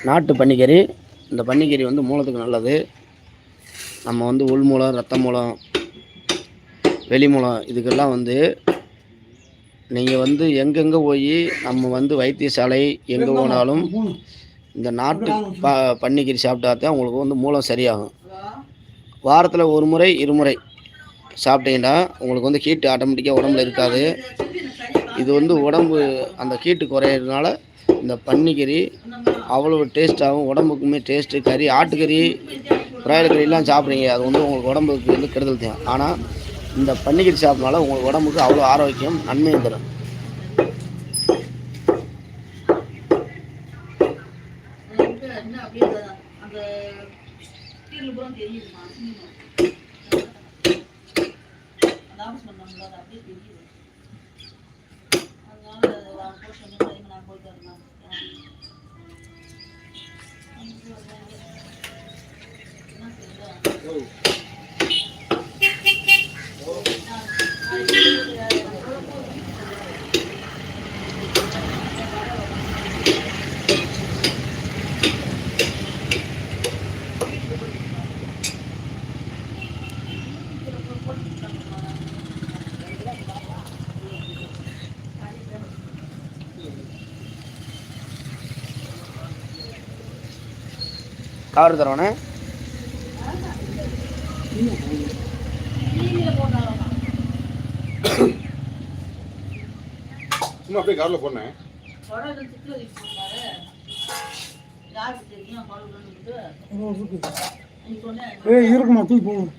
நாட்டு பன்னிக்கறி. இந்த பன்னிக்கறி வந்து மூலத்துக்கு நல்லது. நம்ம வந்து உள் மூலம், ரத்த மூலம், வெளி மூலம் இதுக்கெல்லாம் வந்து நீங்கள் வந்து எங்கெங்கே போய் நம்ம வந்து வைத்தியசாலை எங்கே போனாலும் இந்த நாட்டு பன்னிக்கறி சாப்பிட்டா தான் உங்களுக்கு வந்து மூலம் சரியாகும். வாரத்தில் ஒரு முறை இருமுறை சாப்பிட்டீங்கன்னா உங்களுக்கு வந்து ஹீட்டு ஆட்டோமேட்டிக்காக உடம்புல இருக்காது. இது வந்து உடம்பு அந்த ஹீட்டு குறையிறதுனால இந்த பன்னிக்கறி அவ்வளோ டேஸ்ட்டாகவும் உடம்புக்குமே டேஸ்ட்டு. கறி ஆட்டுக்கறி பிராய்லர் கறியெல்லாம் சாப்பிட்றீங்க, அது வந்து உங்களுக்கு உடம்புக்கு வந்து கெடுதல் தான். ஆனால் இந்த பன்னிக்கறி சாப்பிட்றதுனால உங்களுக்கு உடம்புக்கு அவ்வளோ ஆரோக்கியம் நன்மையும் தரும். கார் தரவனே சும்மா அப்படியே காரில் போனேன். இருக்குமா தூக்கி போகும்.